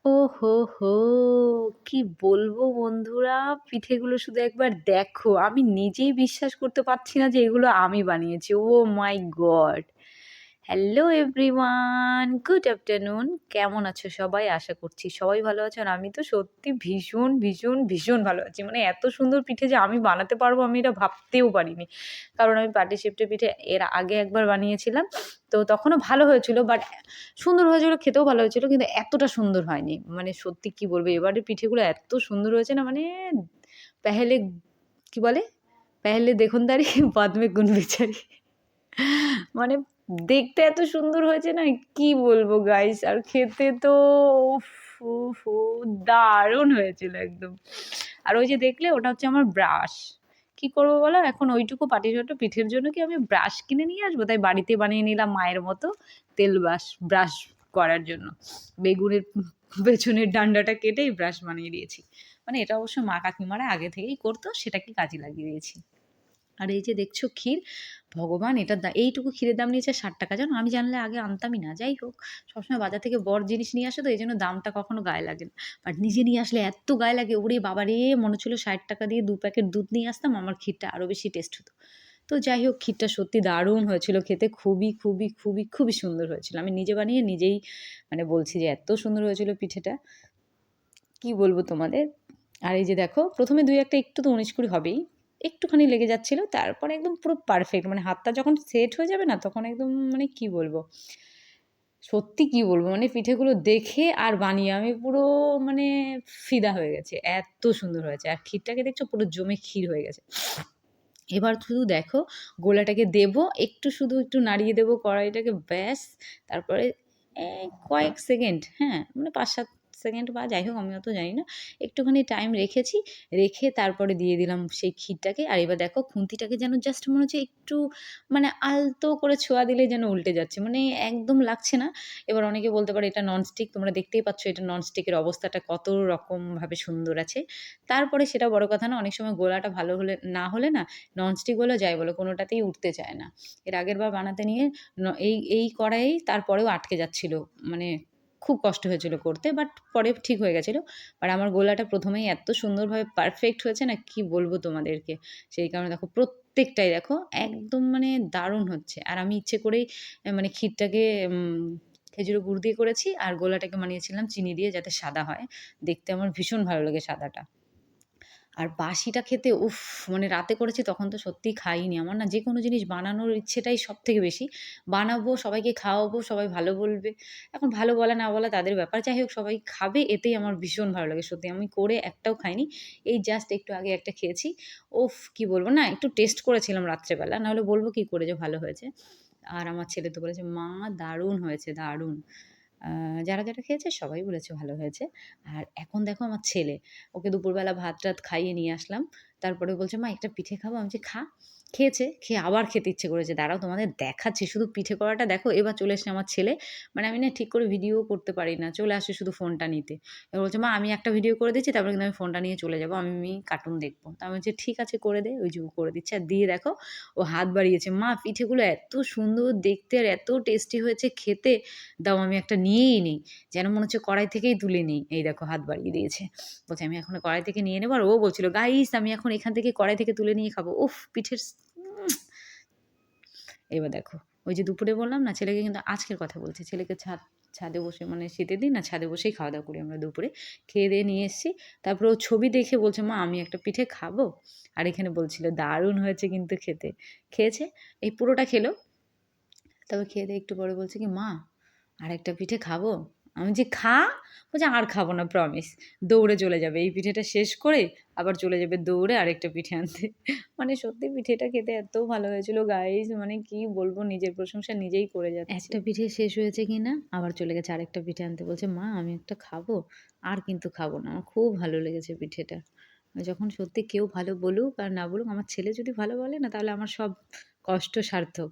ওহো হো! কি বলবো বন্ধুরা, পিঠেগুলো শুধু একবার দেখো। আমি নিজেই বিশ্বাস করতে পারছি না যে এগুলো আমি বানিয়েছি। Oh my God! Hello everyone, good afternoon. কেমন আছো সবাই? আশা করছি সবাই ভালো আছো। আর আমি তো সত্যি ভীষণ, ভীষণ, ভীষণ ভালো আছি। মানে এত সুন্দর পিঠে যে আমি বানাতে পারবো আমি এটা ভাবতেও পারিনি। কারণ আমি পাটিসাপটা পিঠে এর আগে একবার বানিয়েছিলাম। তো তখনও ভালো হয়েছিল বাট সুন্দর হয়েছিল, খেতেও ভালো হয়েছিল। কিন্তু এতটা সুন্দর হয়নি। মানে সত্যি কি বলবো, এবারের পিঠেগুলো এত সুন্দর হয়েছে না, মানে পেহেলে কি বলে? পেহেলে দেখনদারি বাদ মে গুন বেচারি। মানে দেখতে এত সুন্দর হয়েছে না, কি বলবো গাইস! আর খেতে তো উফ, উফ, উফ দারুণ হয়েছিল একদম। আর ওই যে দেখলে ওটা হচ্ছে আমার ব্রাশ। কি করব বলো? এখন ওইটুকু পাটিসাপটা পিঠের জন্য কি আমি ব্রাশ কিনে নিয়ে আসবো? তাই বাড়িতে বানিয়ে নিলাম মায়ের মতো তেল ব্রাশ করার জন্য। বেগুনের পেছনের ডান্ডাটা কেটেই ব্রাশ বানিয়ে দিয়েছি। মানে এটা অবশ্য মা কাকিমারা আগে থেকেই করতো, সেটাকে কাজে লাগিয়ে দিয়েছি। আর এই যে দেখছো ক্ষীর, ভগবান এটার এইটুকু ক্ষীরের দাম নিয়েছে ৳৬০, জানো? আমি জানলে আগে আনতামই না। যাই হোক, সবসময় বাজার থেকে বড় জিনিস নিয়ে আসে তো এইজন্য দামটা কখনো গায়ে লাগে না। বাট নিজে নিয়ে আসলে এত গায়ে লাগে, ওরে বাবারে! মনে হচ্ছিল ৳৬০ দিয়ে ২ প্যাকেট দুধ নিয়ে আসতাম, আমার ক্ষীরটা আরো বেশি টেস্ট হতো। তো যাই হোক, ক্ষীরটা সত্যি দারুণ হয়েছিল খেতে। খুবই, খুবই, খুবই, খুবই সুন্দর হয়েছিল। আমি নিজে বানিয়ে নিজেই মানে বলছি যে এত সুন্দর হয়েছিল পিঠেটা, কি বলব তোমাদের। আর এই যে দেখো, ১ম এ ২-১ টা একটু তো ১৯-২০ হবেই। একটুখানি লেগে যাচ্ছিল। তারপরে একদম পুরো পারফেক্ট, মানে হাতটা যখন সেট হয়ে যাবে না, তখন একদম মানে কি বলবো, সত্যি কি বলবো, মানে পিঠেগুলো দেখে আর বানিয়ে আমি পুরো মানে ফিদা হয়ে গেছি। এত সুন্দর হয়েছে। আর ক্ষীরটাকে দেখছো পুরো জমে ক্ষীর হয়ে গেছে। এবার শুধু দেখো, গোলাটাকে দেবো, একটু শুধু একটু নাড়িয়ে দেবো কড়াইটাকে, ব্যাস। তারপরে কয়েক সেকেন্ড, হ্যাঁ, মানে ৫-৭ সেকেন্ড বা যাই হোক, আমি অত জানি না। একটুখানি টাইম রেখেছি, রেখে তারপরে দিয়ে দিলাম সেই ক্ষীরটাকে। আর এবার দেখো খুন্তিটাকে যেন জাস্ট মনে হচ্ছে একটু মানে আলতো করে ছোঁয়া দিলেই যেন উল্টে যাচ্ছে। মানে একদম লাগছে না। এবার অনেকে বলতে পারে এটা ননস্টিক। তোমরা দেখতেই পাচ্ছ এটা ননস্টিকের অবস্থাটা কত রকমভাবে সুন্দর আছে। তারপরে সেটা বড় কথা না। অনেক সময় গোলাটা ভালো হলে না হলে না, ননস্টিক বলো যাই বলো, কোনোটাতেই উঠতে চায় না। এর আগেরবার বানাতে নিয়ে এই কড়াইয়েই তারপরেও আটকে যাচ্ছিল। মানে খুব কষ্ট হয়েছিল করতে, বাট পরে ঠিক হয়ে গেছিল। বাট আমার গোলাটা ১ম এই এত সুন্দরভাবে পারফেক্ট হয়েছে না, কি বলব তোমাদেরকে। সেই কারণে দেখো প্রত্যেকটাই দেখো একদম মানে দারুণ হচ্ছে। আর আমি ইচ্ছে করেই মানে ক্ষীরটাকে খেজুরের গুড় দিয়ে করেছি, আর গোলাটাকে বানিয়েছিলাম চিনি দিয়ে, যাতে সাদা হয়। দেখতে আমার ভীষণ ভালো লাগে সাদাটা। আর বাসিটা খেতে উফ! মানে রাতে করেছি তখন তো সত্যিই খাইনি। আমার না যেকোনো জিনিস বানানোর ইচ্ছেটাই সবথেকে বেশি। বানাবো, সবাইকে খাওয়াবো, সবাই ভালো বলবে। এখন ভালো বলা না বলা তাদের ব্যাপার। যাই হোক, সবাই খাবে এতেই আমার ভীষণ ভালো লাগে। সত্যি আমি করে একটাও খাইনি। এই জাস্ট একটু আগে একটা খেয়েছি। উফ! কি বলব না, একটু টেস্ট করেছিলাম রাত্রেবেলা। নাহলে বলব কি করে যে ভালো হয়েছে। আর আমার ছেলে তো বলেছে, "মা দারুণ হয়েছে, দারুণ।" যারা খেয়েছে সবাই বলেছে ভালো হয়েছে। আর এখন দেখো আমার ছেলে, ওকে দুপুরবেলা ভাত-টাত খাইয়ে নিয়ে আসলাম। তারপরে বলছে, "মা একটা পিঠে খাবো?" আমি বলছি, "খা।" খেয়েছে, খেয়ে আবার খেতে ইচ্ছে করেছে। দাঁড়াও তোমাদের দেখাচ্ছি, শুধু পিঠে করাটা দেখো। এবার চলে এসছে আমার ছেলে। মানে আমি না ঠিক করে ভিডিও করতে পারি না। চলে আসে শুধু ফোনটা নিতে। এবার বলছে, "মা আমি একটা ভিডিও করে দিচ্ছি, তারপরে কিন্তু আমি ফোনটা নিয়ে চলে যাবো। আমি কার্টুন দেখবো।" তো আমি বলছি, "ঠিক আছে করে দে।" ওই যে ও করে দিচ্ছে। আর দিয়ে দেখো ও হাত বাড়িয়েছে। "মা পিঠেগুলো এত সুন্দর দেখতে আর এত টেস্টি হয়েছে খেতে, দাও আমি একটা নিয়েই নেই।" যেন মনে হচ্ছে কড়াই থেকেই তুলে নিই। এই দেখো হাত বাড়িয়ে দিয়েছে। বলছে, "আমি এখন কড়াই থেকে নিয়ে নেবো।" আর ও বলছিল, "গাইস আমি এখন এখান থেকে কড়াই থেকে তুলে নিয়ে খাবো।" উফ! পিঠের এবার দেখো, ওই যে দুপুরে বললাম না, ছেলেকে কিন্তু আজকের কথা বলছি। ছেলেকে ছাদে বসে, মানে শীতের দিন না, ছাদে বসেই খাওয়া-দাওয়া করি আমরা দুপুরে। খেয়ে-দেয়ে নিয়ে এসেছি। তারপরে ও ছবি দেখে বলছে, "মা আমি একটা পিঠে খাবো?" আর এখানে বলছিল, "দারুণ হয়েছে কিন্তু খেতে।" খেয়েছে, এই পুরোটা খেলো। তারপর খেয়ে-দেয়ে একটু পরে বলছে কি, "মা আরেকটা পিঠে খাবো?" আমি বলছি, "খা।" বলছে, "আর খাবো না প্রমিস।" দৌড়ে চলে যাবে। এই পিঠেটা শেষ করে আবার চলে যাবে দৌড়ে আরেকটা পিঠে আনতে। মানে সত্যি পিঠেটা খেতে এত ভালো হয়েছিল গাইস, মানে কি বলবো, নিজের প্রশংসা নিজেই করে যাচ্ছি। একটা পিঠে শেষ হয়েছে কিনা আবার চলে গেছে আরেকটা পিঠে আনতে। বলছে, "মা আমি একটা খাবো?" আর কিন্তু খাবো না। আমার খুব ভালো লেগেছে পিঠেটা। যখন সত্যি কেউ ভালো বলুক আর না বলুক, আমার ছেলে যদি ভালো বলে না, তাহলে আমার সব কষ্ট সার্থক।